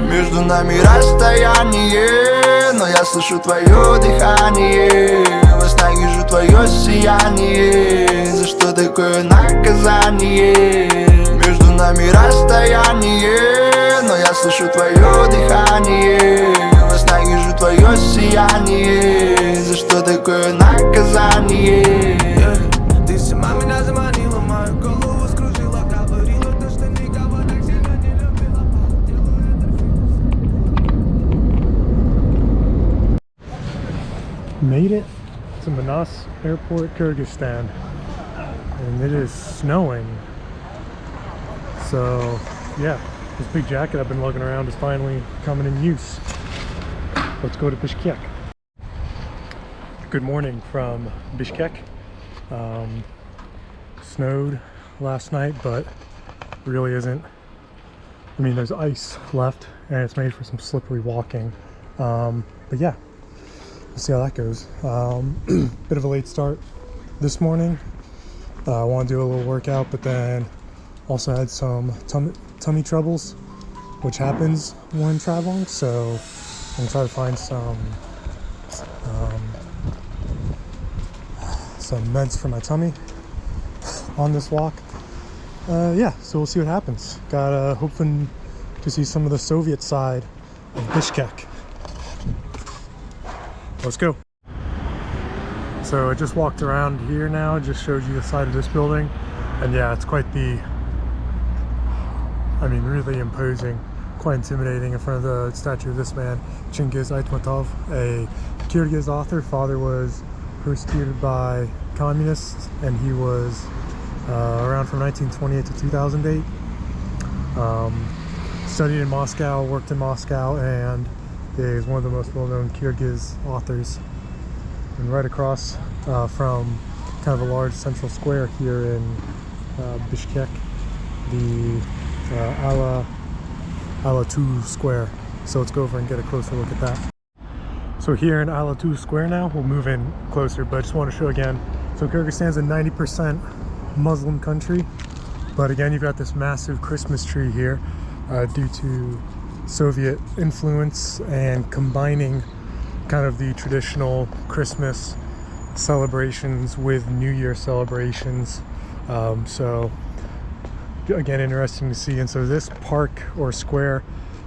Между нами расстояние, но я слышу твое дыхание. Во снах вижу твое сияние. За что такое наказание? Между нами расстояние, но я слышу твое дыхание. Во снах вижу твое сияние. За что такое наказание? Ты сама меня заманила, мою голову скружила, говорила то, что никого так сильно не любила. Made it to Manas Airport, Kyrgyzstan, and it is snowing. So yeah, this big jacket I've been lugging around is finally coming in use. Let's go to Bishkek. Good morning from Bishkek. Snowed last night, but really isn't. I mean, there's ice left and it's made for some slippery walking. But yeah, we'll see how that goes. Bit of a late start this morning. I want to do a little workout, but then also had some tummy troubles, which happens when traveling. So I'm gonna try to find some meds for my tummy on this walk. Yeah, so we'll see what happens. Got hoping to see some of the Soviet side of Bishkek. Let's go. So I just walked around here now, just showed you the side of this building, and yeah, it's quite the, I mean, really imposing, quite intimidating in front of the statue of this man, Chingiz Aytmatov, a Kyrgyz author. Father was persecuted by communists, and he was around from 1928 to 2008. Studied in Moscow, worked in Moscow, and is one of the most well-known Kyrgyz authors. And right across from kind of a large central square here in Bishkek, the Ala-Archa Square. So let's go over and get a closer look at that. So here in Ala-Archa Square now, we'll move in closer, but I just want to show again. So Kyrgyzstan is a 90% Muslim country, but again, you've got this massive Christmas tree here due to Soviet influence and combining kind of the traditional Christmas celebrations with New Year celebrations. So again, interesting to see. And so this park or square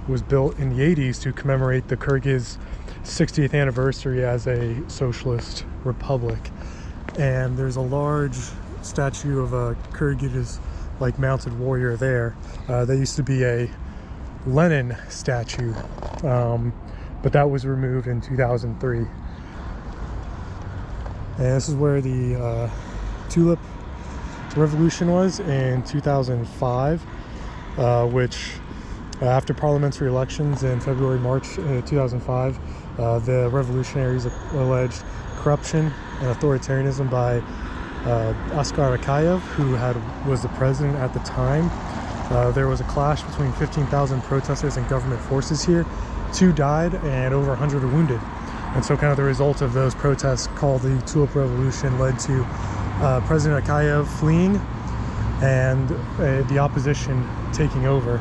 was built in the 80s to commemorate the Kyrgyz 60th anniversary as a socialist republic. And there's a large statue of a Kyrgyz like mounted warrior there. There used to be a Lenin statue, but that was removed in 2003. And this is where the tulip revolution was in 2005, which after parliamentary elections in February, March 2005, the revolutionaries alleged corruption and authoritarianism by Ala-Archa, who was the president at the time. There was a clash between 15,000 protesters and government forces here. 2 died and over 100 were wounded. And so kind of the result of those protests, called the Tulip Revolution, led to President Akayev fleeing and the opposition taking over.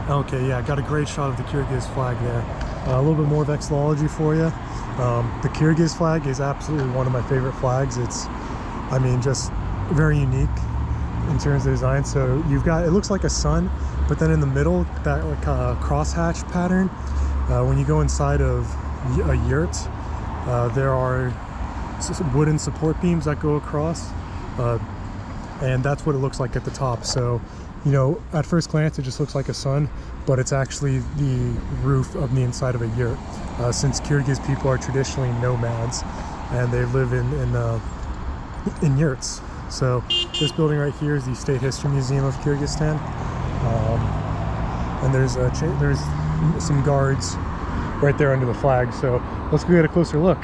Okay, yeah, got a great shot of the Kyrgyz flag there. A little bit more vexillology for you. The Kyrgyz flag is absolutely one of my favorite flags. It's, I mean, just very unique in terms of design. So you've got, it looks like a sun, but then in the middle, that like crosshatch pattern. When you go inside of a yurt, there are wooden support beams that go across, and that's what it looks like at the top. So, you know, at first glance, it just looks like a sun, but it's actually the roof of the inside of a yurt. Since Kyrgyz people are traditionally nomads, and they live in yurts. So this building right here is the State History Museum of Kyrgyzstan, and there's some guards right there under the flag. So let's go get a closer look.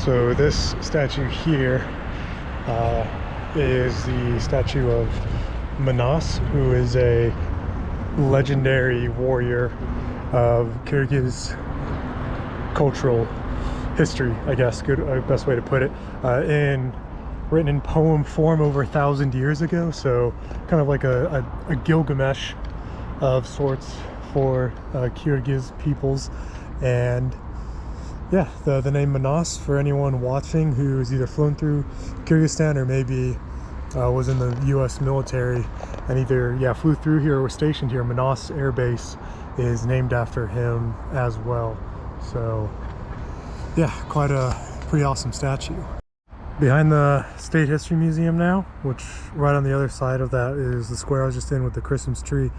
So this statue here is the statue of Manas, who is a legendary warrior of Kyrgyz cultural history, I guess, good best way to put it, written in poem form over 1,000 years ago, so kind of like a Gilgamesh of sorts for Kyrgyz peoples. And yeah, the name Manas, for anyone watching who's either flown through Kyrgyzstan or maybe was in the US military and either flew through here or was stationed here, Manas Air Base is named after him as well. So yeah, quite a pretty awesome statue. Behind the State History Museum now, which right on the other side of that is the square I was just in with the Christmas tree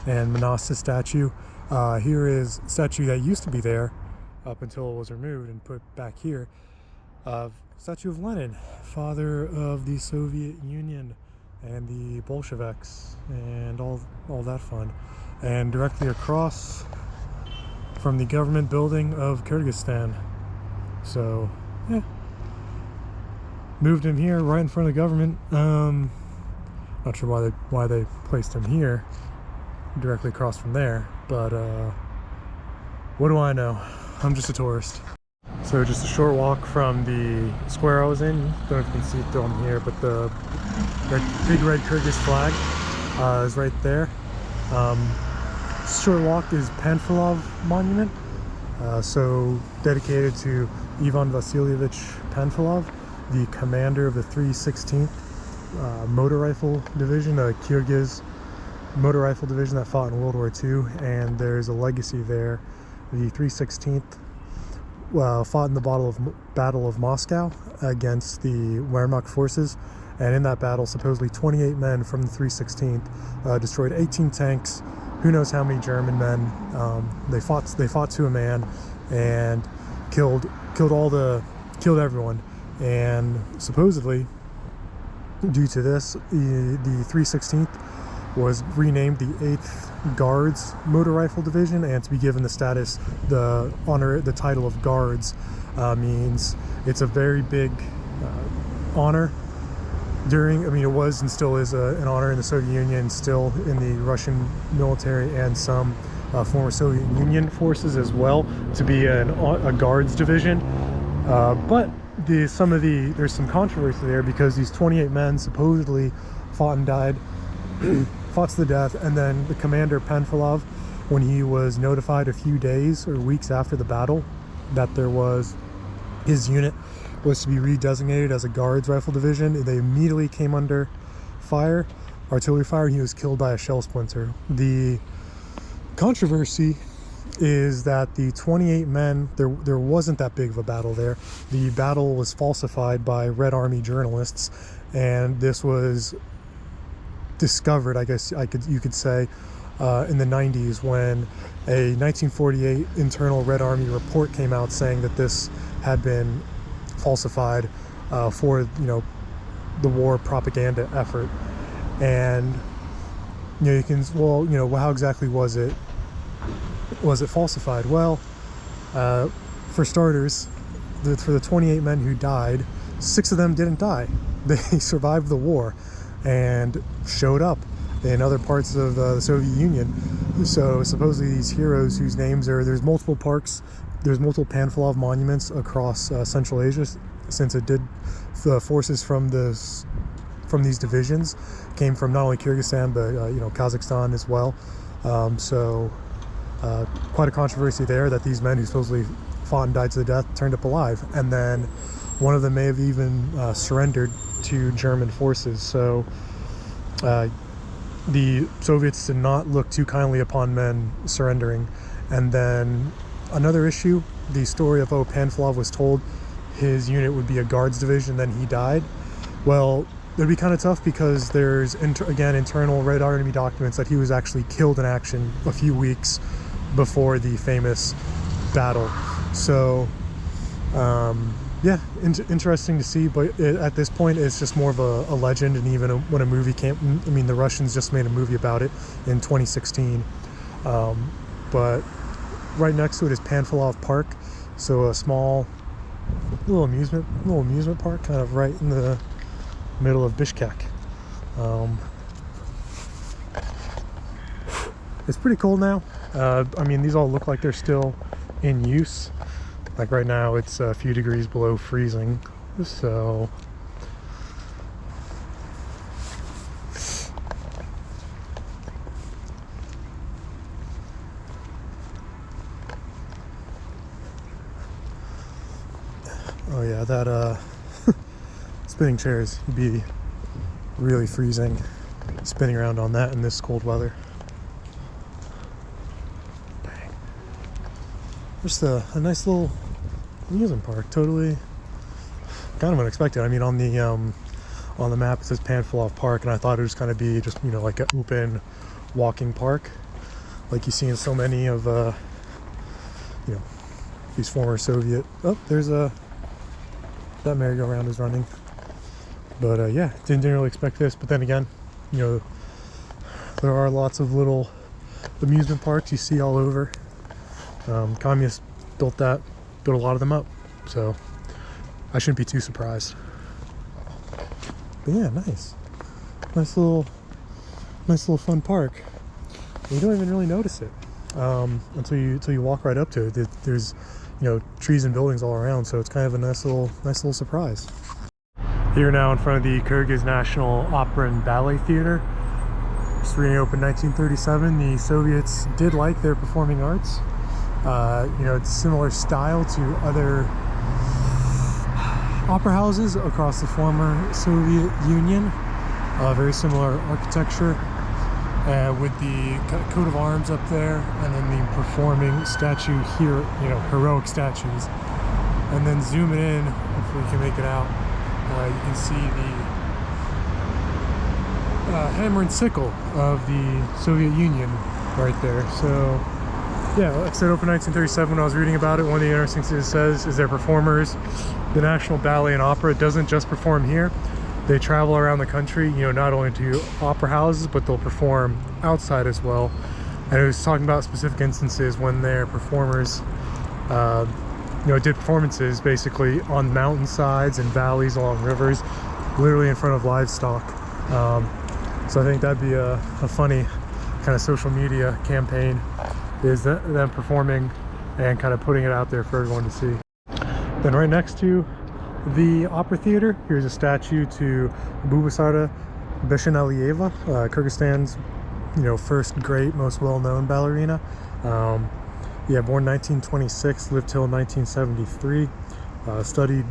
and Manas' statue. Here is a statue that used to be there up until it was removed and put back here, of statue of Lenin, father of the Soviet Union and the Bolsheviks and all that fun. And directly across from the government building of Kyrgyzstan. So yeah, moved him here right in front of the government. Not sure why they placed him here directly across from there, but what do I know? I'm just a tourist. So just a short walk from the square I was in. Don't know if you can see it on here, but the big red Kyrgyz flag is right there. Short walk is Panfilov Monument, so dedicated to Ivan Vasilievich Panfilov, the commander of the 316th Motor Rifle Division, a Kyrgyz motor rifle division that fought in World War II, and there's a legacy there. The 316th fought in the Battle of Moscow against the Wehrmacht forces, and in that battle supposedly 28 men from the 316th destroyed 18 tanks, who knows how many German men. They fought to a man and killed everyone. And supposedly, due to this, the 316th was renamed the 8th Guards Motor Rifle Division, and to be given the title of Guards means it's a very big honor. It was and still is an honor in the Soviet Union, still in the Russian military and some former Soviet Union forces as well, to be a Guards division. But there's some controversy there, because these 28 men supposedly fought and died, fought to the death, and then the commander Panfilov, when he was notified a few days or weeks after the battle that his unit was to be redesignated as a Guards Rifle Division, they immediately came under fire, artillery fire, and he was killed by a shell splinter. The controversy is that the 28 men, there wasn't that big of a battle there. The battle was falsified by Red Army journalists, and this was discovered, I guess you could say, in the 90s, when a 1948 internal Red Army report came out saying that this had been falsified for the war propaganda effort. And how exactly was it falsified? Well, for starters, for the 28 men who died, 6 of them didn't die. They survived the war and showed up in other parts of the Soviet Union. So supposedly these heroes, whose names there's multiple parks, there's multiple Panfilov monuments across Central Asia, since the forces from these divisions came from not only Kyrgyzstan but Kazakhstan as well. So quite a controversy there, that these men who supposedly fought and died to the death turned up alive, and then one of them may have even surrendered to German forces. So the Soviets did not look too kindly upon men surrendering. And then another issue, the story of Panfilov was told his unit would be a Guards division, then he died. Well, it'd be kind of tough, because there's internal Red Army documents that he was actually killed in action a few weeks before the famous battle. So interesting to see, but at this point it's just more of a legend. And even when a movie the Russians just made a movie about it in 2016, but right next to it is Panfilov Park, so a small little amusement park, kind of right in the middle of Bishkek. It's pretty cold now. These all look like they're still in use. Like right now it's a few degrees below freezing, so oh yeah, that spinning chairs, you'd be really freezing spinning around on that in this cold weather. Dang. Just a nice little amusement park. Totally kind of unexpected. I mean, on the map it says Panfilov Park, and I thought it was going to be just, you know, like an open walking park like you see in so many of you know, these former Soviet. Oh, there's that merry-go-round is running. But yeah, didn't really expect this. But then again, you know, there are lots of little amusement parks you see all over. Communists built a lot of them up, so I shouldn't be too surprised. But yeah, nice little fun park. And you don't even really notice it until you walk right up to it. There's, you know, trees and buildings all around, so it's kind of a nice little surprise. Here now in front of the Kyrgyz National Opera and Ballet Theater. It's reopened 1937. The Soviets did like their performing arts. You know, it's similar style to other opera houses across the former Soviet Union. Very similar architecture, with the coat of arms up there, and then the performing statue here, you know, heroic statues. And then zoom it in, hopefully you can make it out. You can see the hammer and sickle of the Soviet Union right there. So yeah, like I said, opened 1937. When I was reading about it, one of the interesting things it says is their performers, the National Ballet and Opera, doesn't just perform here. They travel around the country, you know, not only to opera houses, but they'll perform outside as well. And it was talking about specific instances when their performers you know, did performances basically on mountainsides and valleys along rivers, literally in front of livestock. So I think that'd be a funny kind of social media campaign, is them performing and kind of putting it out there for everyone to see. Then right next to the opera theater, here's a statue to Bubasara Beshenalieva, Kyrgyzstan's, you know, first great, most well-known ballerina. Yeah, born 1926, lived till 1973, studied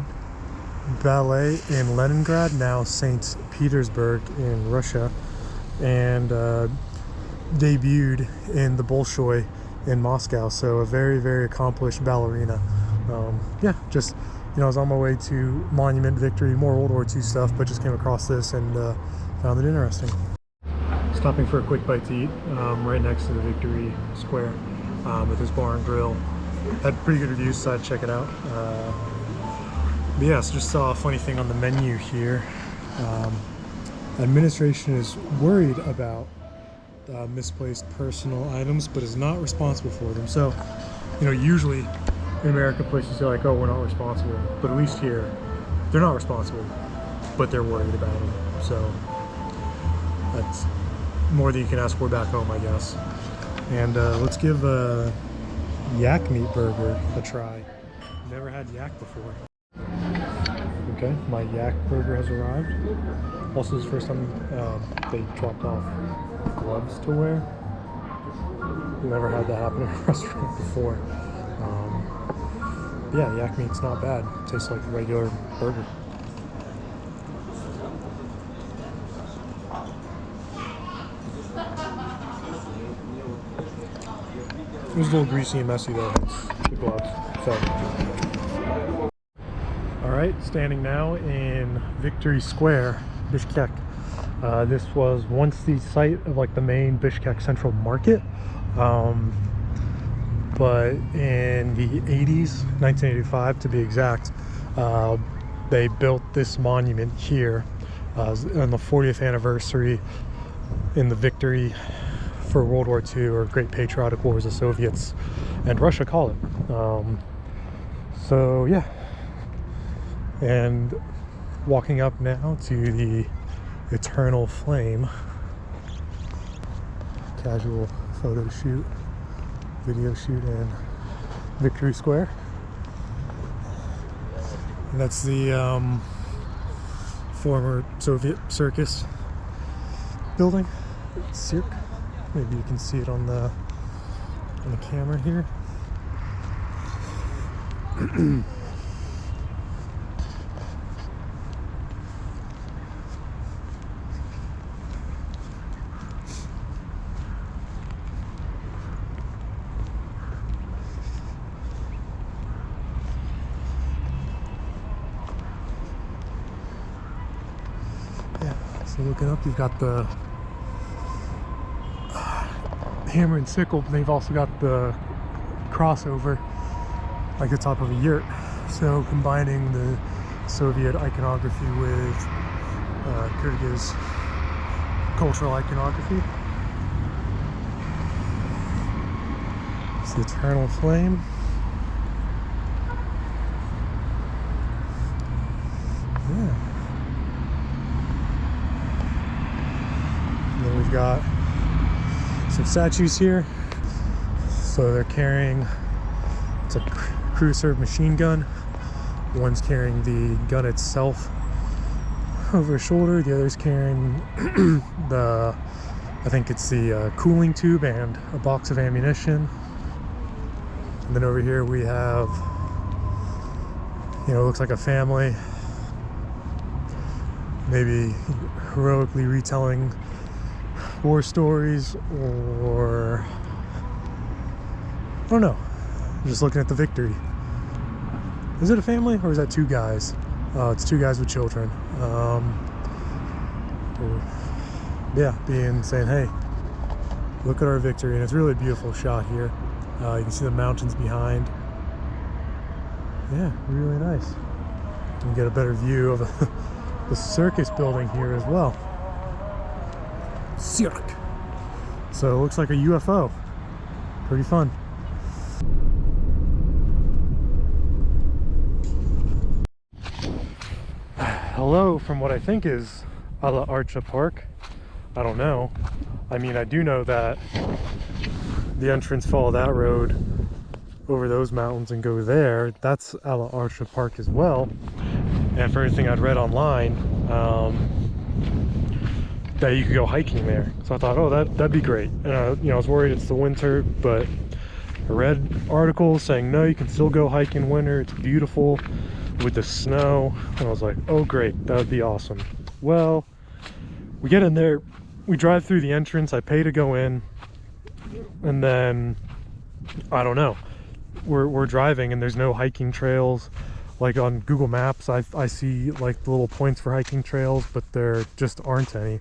ballet in Leningrad, now St. Petersburg in Russia, and debuted in the Bolshoi in Moscow. So a very, very accomplished ballerina. Yeah, just, you know, I was on my way to Monument, Victory, more World War II stuff, but just came across this and found it interesting. Stopping for a quick bite to eat right next to the Victory Square. With this bar and grill. Had pretty good reviews, so I'd check it out. But yeah, so just saw a funny thing on the menu here. Administration is worried about misplaced personal items, but is not responsible for them. So, you know, usually in American places are like, oh, we're not responsible. But at least here, they're not responsible, but they're worried about them. So that's more than you can ask for back home, I guess. And let's give a yak meat burger a try. Never had yak before. Okay, my yak burger has arrived. Also, this is the first time they dropped off gloves to wear. Never had that happen in a restaurant before. Yeah, yak meat's not bad. Tastes like a regular burger. It was a little greasy and messy though, the gloves. So, all right, standing now in Victory Square, Bishkek. This was once the site of like the main Bishkek Central Market, but in the 80s, 1985 to be exact, they built this monument here on the 40th anniversary in the victory for World War II, or Great Patriotic Wars, the Soviets and Russia call it. So yeah, and walking up now to the Eternal Flame. Casual photo shoot, video shoot in Victory Square. And that's the former Soviet circus building. Cirque. Maybe you can see it on the camera here. Yeah, so looking up, you've got the hammer and sickle, but they've also got the crossover like the top of a yurt. So combining the Soviet iconography with Kyrgyz cultural iconography. It's the eternal flame. Yeah. And then we've got some statues here. So they're carrying, it's a crew served machine gun. One's carrying the gun itself over his shoulder. The other's carrying the, I think it's the cooling tube and a box of ammunition. And then over here we have, you know, it looks like a family, maybe heroically retelling war stories, or I don't know, just looking at the victory. Is it a family or is that two guys? It's two guys with children. Yeah, saying, hey, look at our victory. And it's really a beautiful shot here. You can see the mountains behind. Yeah, really nice. You can get a better view of the circus building here as well. Cirque. So it looks like a UFO. Pretty fun. Hello from what I think is Ala-Archa Park. I don't know. I mean, I do know that the entrance, follow that road over those mountains and go there. That's Ala-Archa Park as well. And for everything I'd read online, that you could go hiking there. So I thought, oh, that'd be great. And you know, I was worried it's the winter, but I read articles saying no, you can still go hike in winter. It's beautiful with the snow. And I was like, oh great, that would be awesome. Well, we get in there, we drive through the entrance, I pay to go in, and then I don't know, we're driving and there's no hiking trails. Like on Google Maps, I see like the little points for hiking trails, but there just aren't any.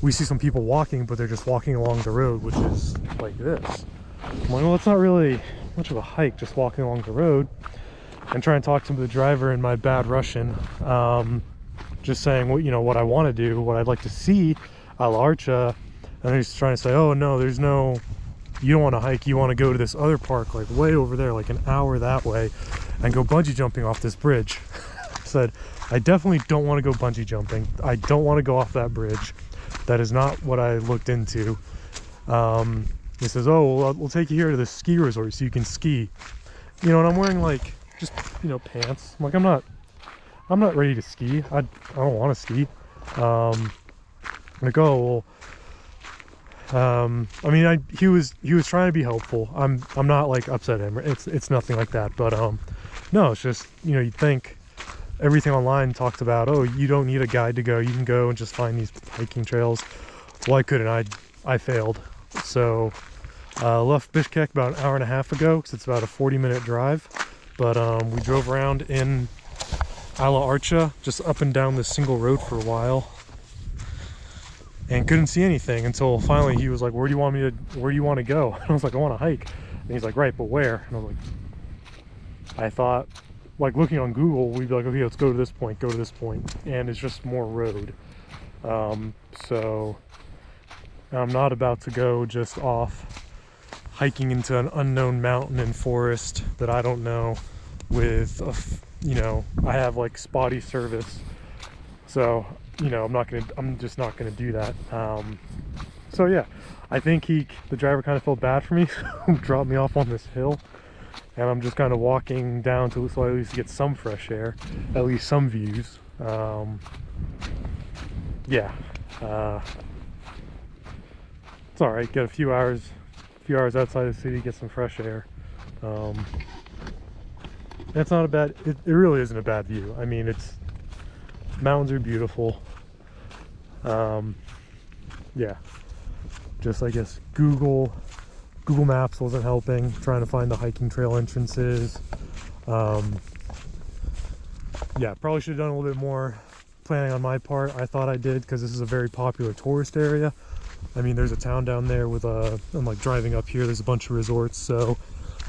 We see some people walking, but they're just walking along the road, which is like this. I'm like, well, it's not really much of a hike, just walking along the road. And try and talk to the driver in my bad Russian, just saying what, you know, what I want to do, what I'd like to see Ala-Archa, and he's trying to say, oh no, there's no, you don't want to hike, you want to go to this other park like way over there, like an hour that way, and go bungee jumping off this bridge. I said, I definitely don't want to go bungee jumping. I don't want to go off that bridge. That is not what I looked into. He says, oh, well, we'll take you here to the ski resort so you can ski. You know, and I'm wearing like just, you know, pants. I'm like, I'm not ready to ski. I don't want to ski. I'm like, oh, well, I mean, he was trying to be helpful. I'm not like upset at him. It's nothing like that. But no, it's just, you know, you'd think everything online talks about, oh, you don't need a guide to go. You can go and just find these hiking trails. Well, I couldn't. I failed. So left Bishkek about an hour and a half ago because it's about a 40-minute drive. But we drove around in Ala-Archa, just up and down this single road for a while, and couldn't see anything until finally he was like, where do you want to go? And I was like, I want to hike. And he's like, right, but where? And I was like, I thought, like looking on Google, we'd be like, okay, let's go to this point, and it's just more road. So I'm not about to go just off hiking into an unknown mountain and forest that I don't know with you know, I have like spotty service, so you know, I'm just not gonna do that. So yeah, I think the driver kind of felt bad for me, so dropped me off on this hill, and I'm just kind of walking down to so I at least get some fresh air, at least some views. Yeah, it's all right. Get a few hours outside the city, get some fresh air. It's not a bad. It really isn't a bad view. I mean, mountains are beautiful. Yeah, just I guess Google Maps wasn't helping, trying to find the hiking trail entrances. Yeah, probably should have done a little bit more planning on my part. I thought I did, because this is a very popular tourist area. I mean, there's a town down there with I'm like driving up here, there's a bunch of resorts. So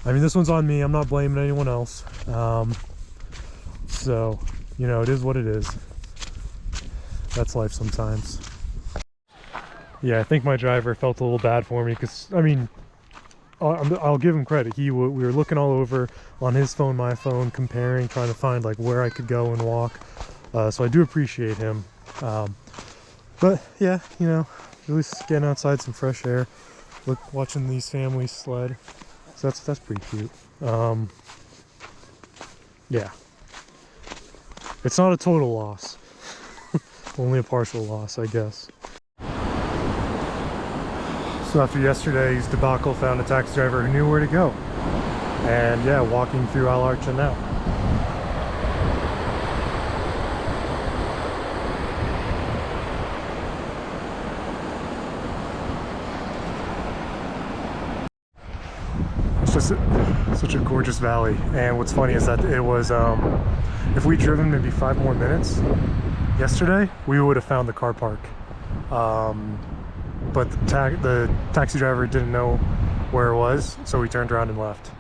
I mean, this one's on me, I'm not blaming anyone else. So you know, it is what it is. That's life sometimes. Yeah, I think my driver felt a little bad for me, because I mean, I'll give him credit. We were looking all over on his phone, my phone, comparing, trying to find like where I could go and walk. So I do appreciate him. But yeah, you know, at least getting outside some fresh air, watching these families sled. So that's pretty cute. Yeah, it's not a total loss, only a partial loss, I guess. So after yesterday's debacle, found a taxi driver who knew where to go. And yeah, walking through Ala-Archa now. It's just such a gorgeous valley. And what's funny is that it was, if we'd driven maybe 5 more minutes yesterday, we would have found the car park. But the taxi driver didn't know where it was, so we turned around and left.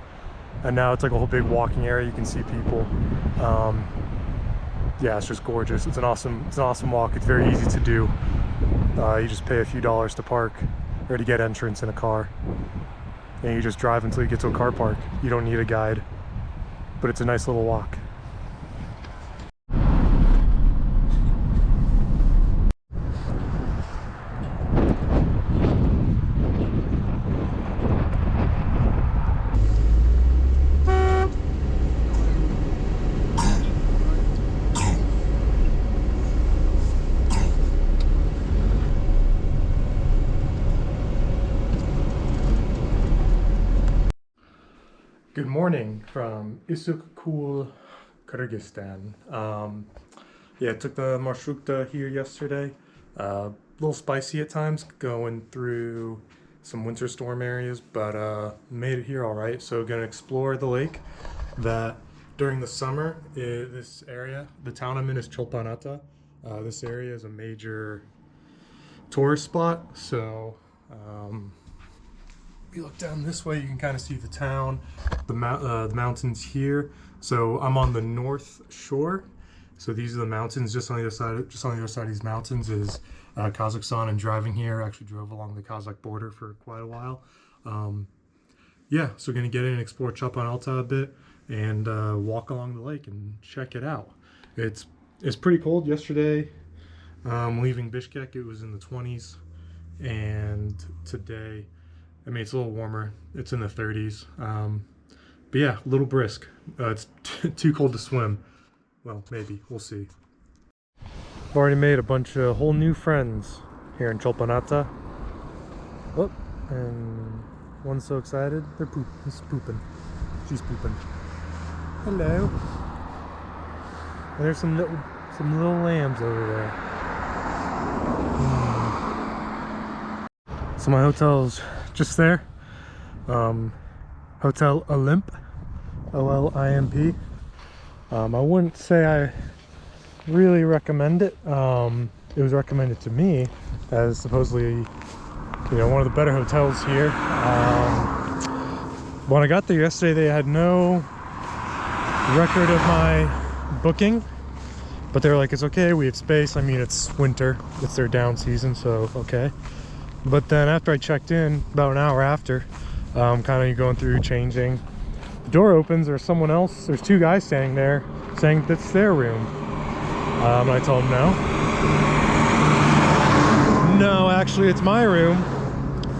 And now it's like a whole big walking area. You can see people. Yeah, it's just gorgeous. It's an awesome walk. It's very easy to do. You just pay a few dollars to park or to get entrance in a car, and you just drive until you get to a car park. You don't need a guide, but it's a nice little walk. Good morning from Issyk-Kul, Kyrgyzstan. Yeah, took the marshruta here yesterday. A little spicy at times, going through some winter storm areas, but made it here all right. So gonna explore the lake that during the summer, this area, the town I'm in is Cholpanata. This area is a major tourist spot. So if you look down this way, you can kind of see the town, the mountains here. So I'm on the north shore. So these are the mountains. Just on the other side of these mountains is Kazakhstan. And driving here, I actually drove along the Kazakh border for quite a while. Yeah, so we're gonna get in and explore Cholpan-Ata a bit and walk along the lake and check it out. It's pretty cold. Yesterday, leaving Bishkek, it was in the 20s, and today, I mean, it's a little warmer. It's in the 30s. But yeah, a little brisk. It's too cold to swim. Well, maybe. We'll see. I've already made a bunch of whole new friends here in Cholpan-Ata. Oh, and one's so excited. He's pooping. She's pooping. Hello. And there's some little lambs over there. So my hotel's just there. Hotel Olymp, O-L-I-M-P. I wouldn't say I really recommend it. It was recommended to me as supposedly, you know, one of the better hotels here. When I got there yesterday, they had no record of my booking, but they were like, it's okay, we have space. I mean, it's winter, it's their down season, so okay. But then after I checked in, about an hour after, kind of going through, changing, the door opens, there's someone else, there's 2 guys standing there saying that's their room. And I told them no, actually it's my room.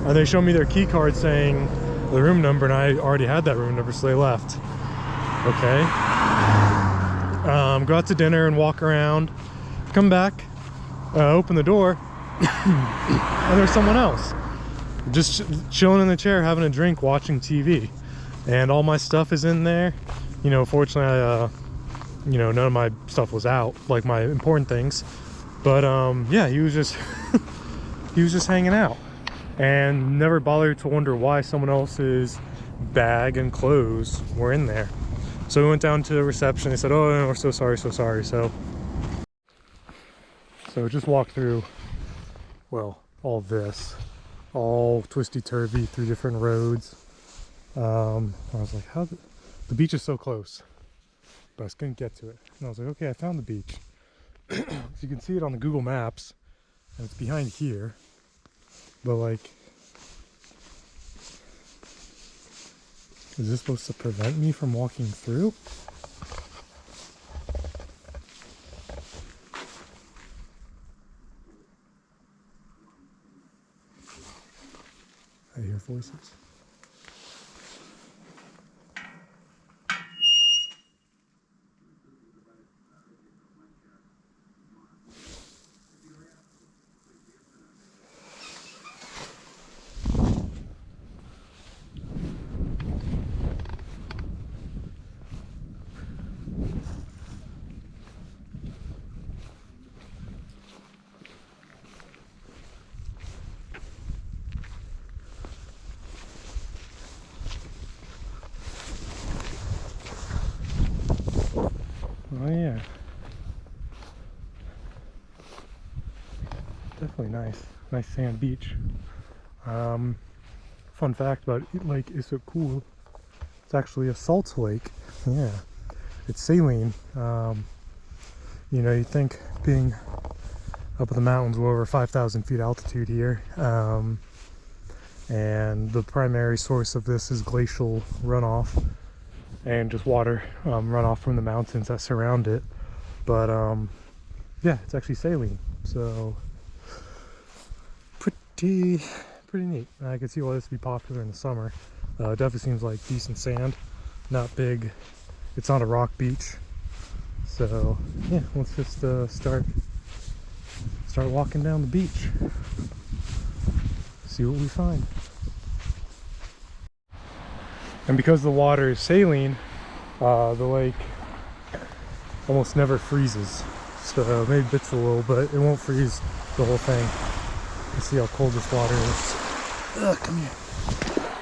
And they showed me their key card saying the room number, and I already had that room number, so they left. Okay. Go out to dinner and walk around. Come back, open the door, and there's someone else just chilling in the chair, having a drink, watching TV, and all my stuff is in there. You know, fortunately, you know, none of my stuff was out, like my important things. But yeah, he was just he was just hanging out, and never bothered to wonder why someone else's bag and clothes were in there. So we went down to the reception. They said, "Oh, no, we're so sorry, so sorry." So just walked through, well, all this, all twisty-turvy through different roads. I was like, how the beach is so close, but I just couldn't get to it. And I was like, okay, I found the beach. So you can see it on the Google Maps, and it's behind here, but like, is this supposed to prevent me from walking through? I hear voices. Oh yeah, definitely nice sand beach. Fun fact about Lake Issyk-Kul, it's actually a salt lake. Yeah, it's saline. You know, you'd think being up in the mountains, we're over 5,000 feet altitude here, and the primary source of this is glacial runoff and just water runoff from the mountains that surround it. But yeah, it's actually saline, so pretty neat. I can see why this would be popular in the summer. It definitely seems like decent sand, not big. It's not a rock beach, so yeah, let's just start walking down the beach, see what we find. And because the water is saline, the lake almost never freezes. So maybe bits a little, but it won't freeze the whole thing. Let's see how cold this water is. Ugh, come here.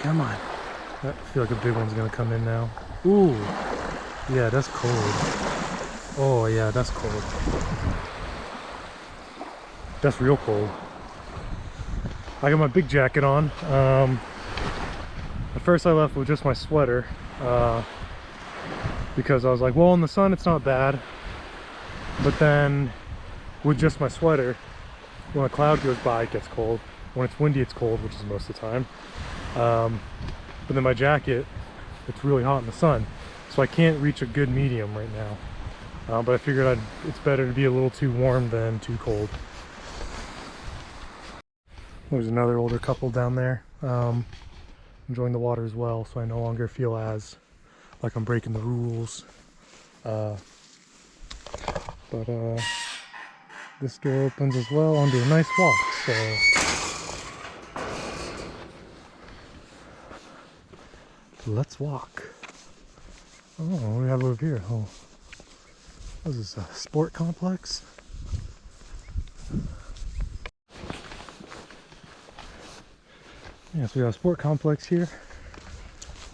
Come on. I feel like a big one's gonna come in now. Ooh. Yeah, that's cold. Oh yeah, that's cold. That's real cold. I got my big jacket on. At first I left with just my sweater, because I was like, well, in the sun it's not bad. But then with just my sweater, when a cloud goes by it gets cold. When it's windy it's cold, which is most of the time. But then my jacket, it's really hot in the sun. So I can't reach a good medium right now. But I figured it's better to be a little too warm than too cold. There's another older couple down there, enjoying the water as well, so I no longer feel as like I'm breaking the rules. But this door opens as well onto a nice walk, so let's walk. Oh, what do we have over here? Oh, what is this, a sport complex? Yeah, so we have a sport complex here.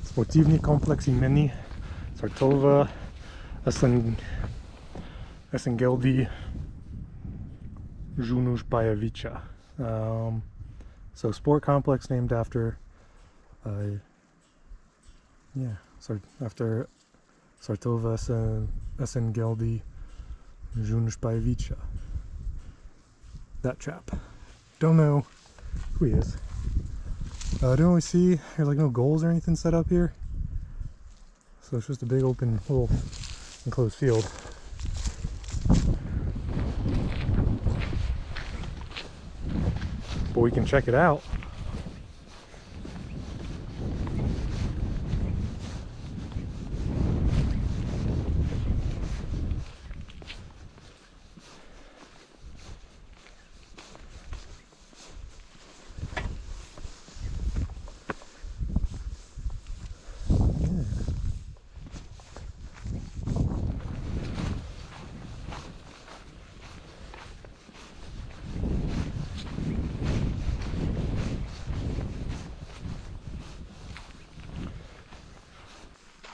Sportivny complex imeni Sartova Esengelde Zhunushbayevicha. So sport complex named after after Sartova Esengelde Zhunushbayevicha. That chap. Don't know who he is. I don't really see, there's like no goals or anything set up here. So it's just a big open little enclosed field. But we can check it out.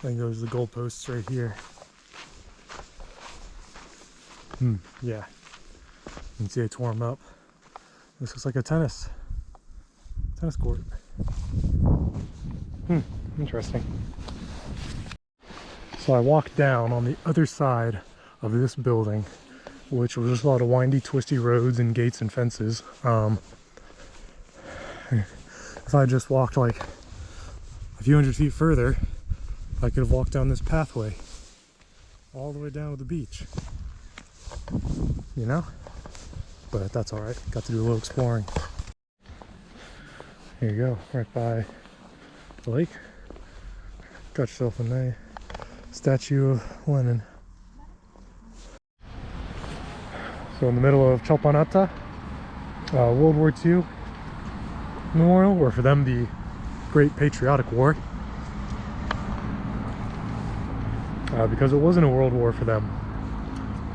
Then goes the goalposts right here. Yeah. You can see I tore them up. This looks like a tennis court. Interesting. So I walked down on the other side of this building, which was just a lot of windy, twisty roads and gates and fences. If I just walked like a few hundred feet further, I could have walked down this pathway all the way down to the beach. You know? But that's alright. Got to do a little exploring. Here you go, right by the lake. Got yourself a nice statue of Lenin. So in the middle of Cholpanata, World War II memorial, or for them the Great Patriotic War. Because it wasn't a world war for them.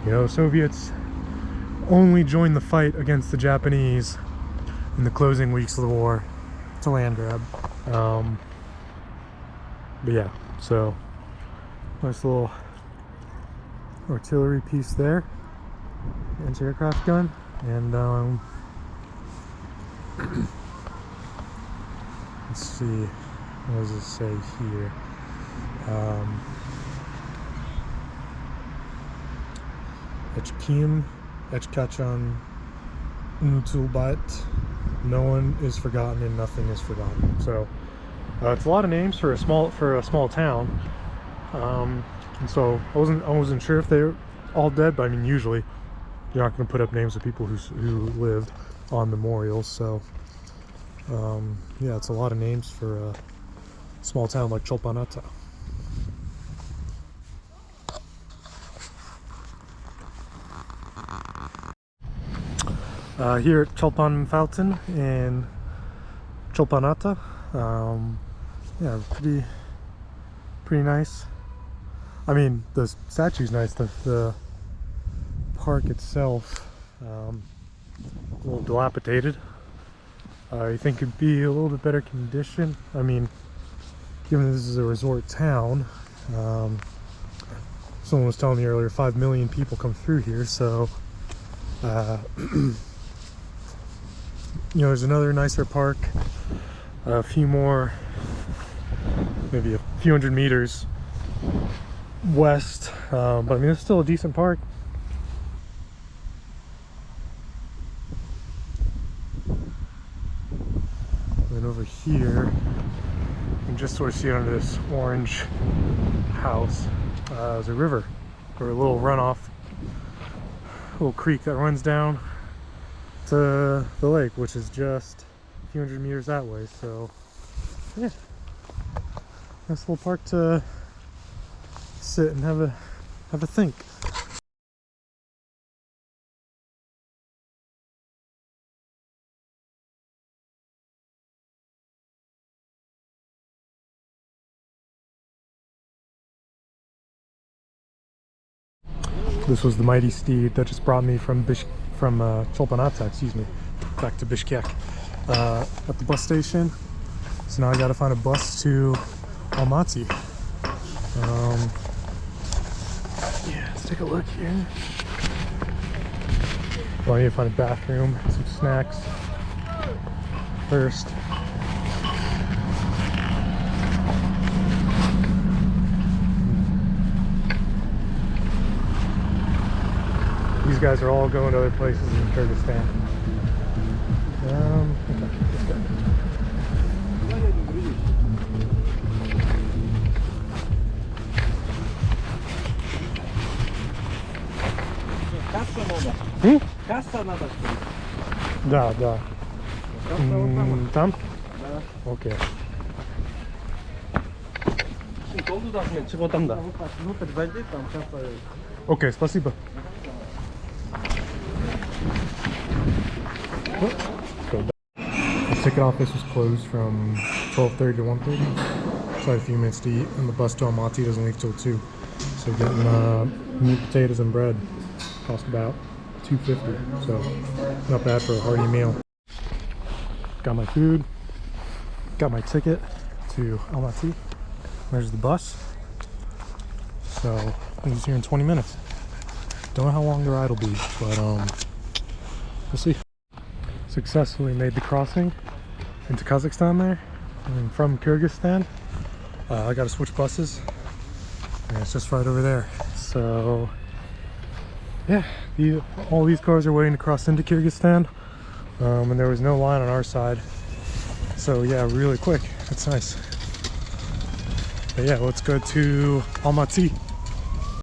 You know, Soviets only joined the fight against the Japanese in the closing weeks of the war. It's a land grab. But yeah, so nice little artillery piece there, anti-aircraft gun, and let's see, what does it say here? Echkim, Echkachan, Unutulbat. No one is forgotten and nothing is forgotten. So it's a lot of names for a small town. And so I wasn't sure if they were all dead, but I mean, usually you're not going to put up names of people who lived on memorials. So yeah, it's a lot of names for a small town like Cholpanata. Here at Cholpan Fountain in Cholpanata, yeah, pretty nice. I mean, the statue's nice. The park itself, a little dilapidated. You think it'd be a little bit better condition. I mean, given this is a resort town, someone was telling me earlier, 5 million people come through here, so you know, there's another nicer park, a few more, maybe a few hundred meters west, but I mean, it's still a decent park. And over here, you can just sort of see under this orange house, there's a river, or a little runoff, little creek that runs down to the lake, which is just a few hundred meters that way. So yeah, nice little park to sit and have a think. This was the mighty steed that just brought me from Cholpanata, excuse me, back to Bishkek at the bus station. So now I gotta find a bus to Almaty. Yeah, let's take a look here. Well, I need to find a bathroom, some snacks first. These guys are all going to other places in Kyrgyzstan. Okay, let's go. Касса надо. Да. Там? Окей. Внутрь зайди, там касса. Окей, спасибо. The ticket office was closed from 12:30 to 1:30, so I had a few minutes to eat, and the bus to Almaty doesn't leave till 2. So getting meat, potatoes, and bread cost about $2.50, so not bad for a hearty meal. Got my food, got my ticket to Almaty. There's the bus. So he's here in 20 minutes. Don't know how long the ride will be, but we'll see. Successfully made the crossing into Kazakhstan there. And from Kyrgyzstan, I got to switch buses, and it's just right over there. So yeah, all these cars are waiting to cross into Kyrgyzstan, and there was no line on our side. So yeah, really quick. That's nice. But yeah, let's go to Almaty.